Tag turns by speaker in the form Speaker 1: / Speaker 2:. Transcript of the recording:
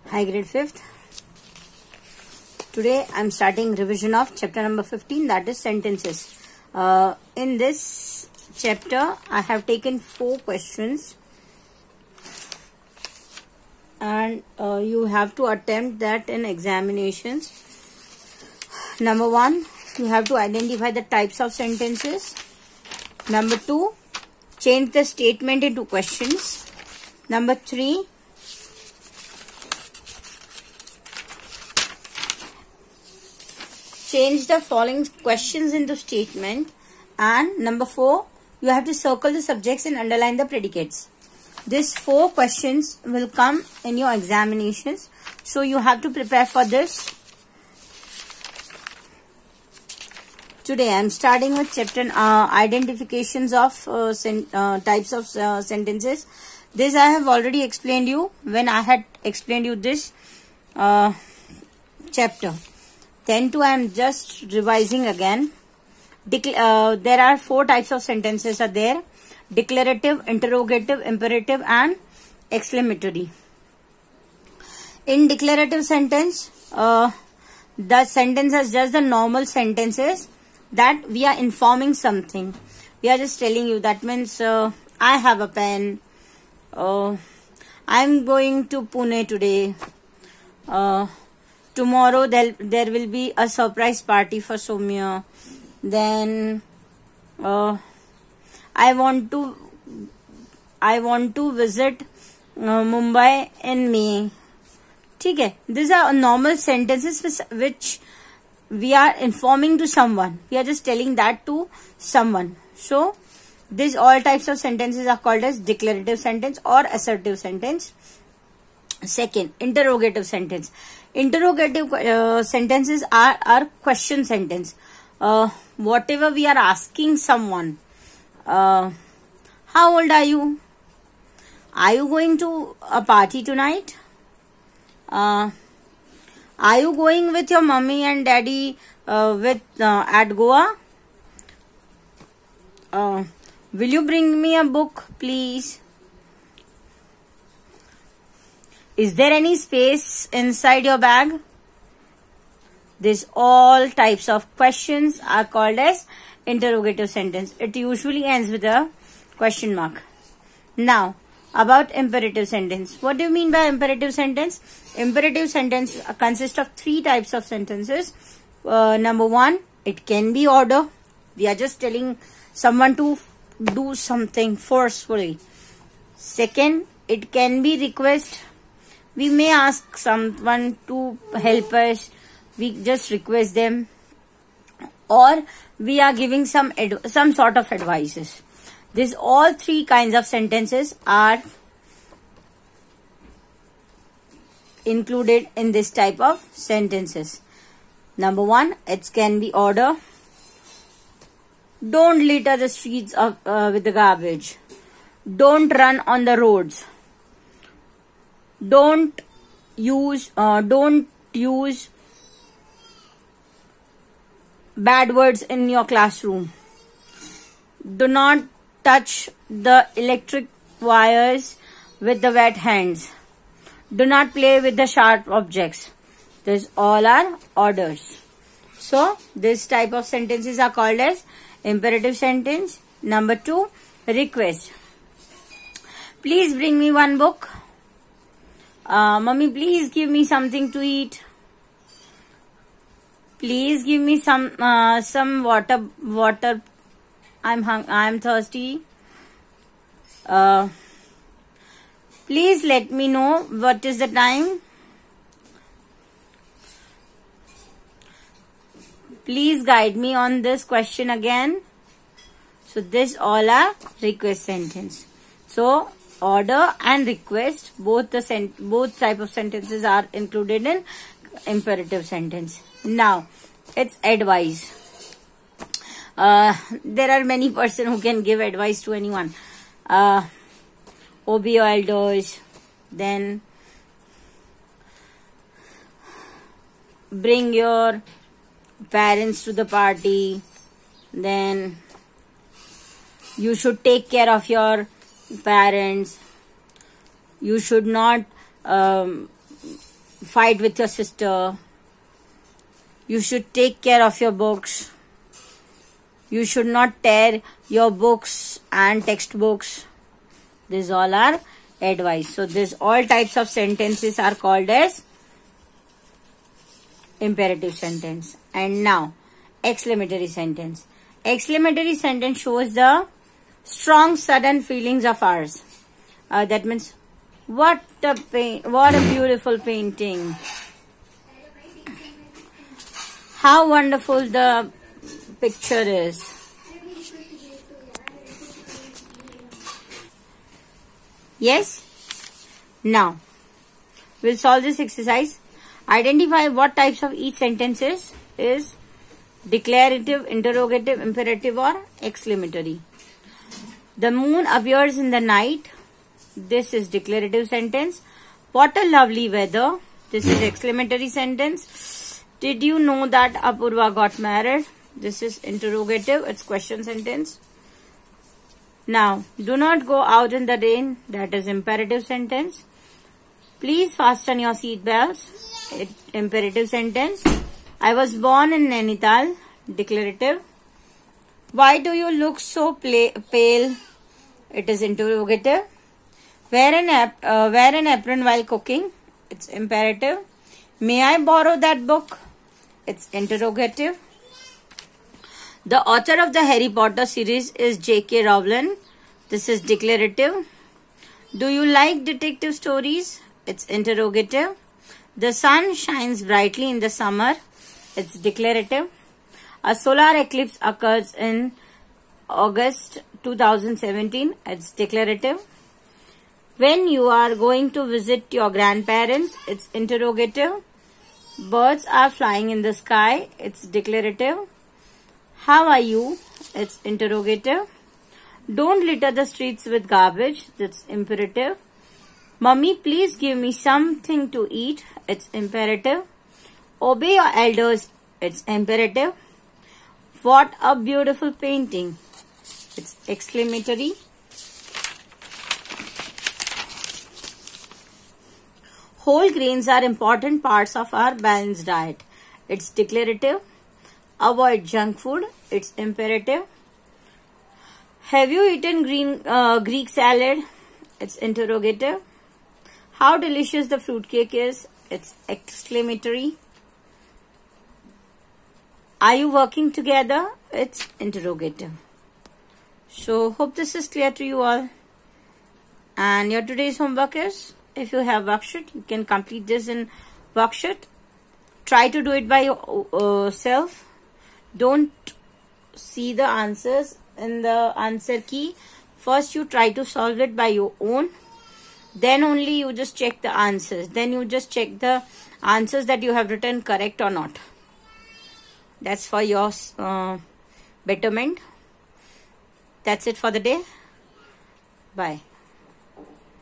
Speaker 1: Hi, grade 5th. Today I'm starting revision of chapter number 15, that is sentences. In this chapter I have taken 4 questions and you have to attempt that in examinations. Number 1, you have to identify the types of sentences. Number 2, change the statement into questions. Number 3, change the following questions into statement. And number 4, you have to circle the subjects and underline the predicates. These 4 questions will come in your examinations, so you have to prepare for this. Today I am starting with chapter identifications of types of sentences. This I have already explained you when I had explained you this chapter. Then too I am just revising again. There are 4 types of sentences are there: declarative, interrogative, imperative and exclamatory. In declarative sentence, the sentence is just the normal sentences that we are informing something. We are just telling you. That means I have a pen. I am going to Pune today. Tomorrow there will be a surprise party for Soumya. Then I want to visit Mumbai in May. ठीक है? These are normal sentences which we are informing to someone. We are just telling that to someone. So these all types of sentences are called as declarative sentence or assertive sentence. Second, interrogative sentence. Interrogative sentences are question sentence. Whatever we are asking someone, how old are you? Are you going to a party tonight? Are you going with your mummy and daddy at Goa? Will you bring me a book, please? Is there any space inside your bag? These all types of questions are called as interrogative sentence. It usually ends with a question mark. Now, about imperative sentence. What do you mean by imperative sentence? Imperative sentence consists of 3 types of sentences. Number 1, it can be order. We are just telling someone to do something forcefully. Second, it can be request. We may ask someone to help us. We just request them. Or we are giving some sort of advices. These all 3 kinds of sentences are included in this type of sentences. Number 1, it can be order. Don't litter the streets with the garbage. Don't run on the roads. Don't use bad words in your classroom. Do not touch the electric wires with the wet hands. Do not play with the sharp objects. These all are orders. So this type of sentences are called as imperative sentence. Number 2, request. Please bring me one book. Mummy, please give me something to eat. Please give me some water. I'm thirsty. Please let me know what is the time. Please guide me on this question again. So this all are request sentence. So order and request, both type of sentences are included in imperative sentence. Now it's advice. There are many persons who can give advice to anyone. Obey your elders. Then bring your parents to the party. Then you should take care of your parents. You should not fight with your sister. You should take care of your books. You should not tear your books and textbooks. These all are advice. So these all types of sentences are called as imperative sentence. And now exclamatory sentence. Exclamatory sentence shows the strong sudden feelings of ours. That means what a beautiful painting. How wonderful the picture is. Yes? Now, we'll solve this exercise. Identify what types of each sentence is declarative, interrogative, imperative or exclamatory. The moon appears in the night. This is declarative sentence. What a lovely weather. This is exclamatory sentence. Did you know that Apurva got married? This is interrogative. It's question sentence. Now, do not go out in the rain. That is imperative sentence. Please fasten your seat belts. Imperative sentence. I was born in Nainital. Declarative. Why do you look so pale? It is interrogative. Wear an apron while cooking. It's imperative. May I borrow that book? It's interrogative. The author of the Harry Potter series is J.K. Rowling. This is declarative. Do you like detective stories? It's interrogative. The sun shines brightly in the summer. It's declarative. A solar eclipse occurs in August 2017. It's declarative. When you are going to visit your grandparents, it's interrogative. Birds are flying in the sky. It's declarative. How are you? It's interrogative. Don't litter the streets with garbage. That's imperative. Mummy, please give me something to eat. It's imperative. Obey your elders. It's imperative. What a beautiful painting. It's exclamatory. Whole grains are important parts of our balanced diet. It's declarative. Avoid junk food. It's imperative. Have you eaten Greek salad? It's interrogative. How delicious the fruitcake is. It's exclamatory. Are you working together? It's interrogative. So hope this is clear to you all. And your today's homework is, if you have worksheet, you can complete this in worksheet. Try to do it by yourself. Don't see the answers in the answer key. First you try to solve it by your own. Then only you just check the answers. Then you just check the answers that you have written correct or not. That's for your betterment. That's it for the day. Bye.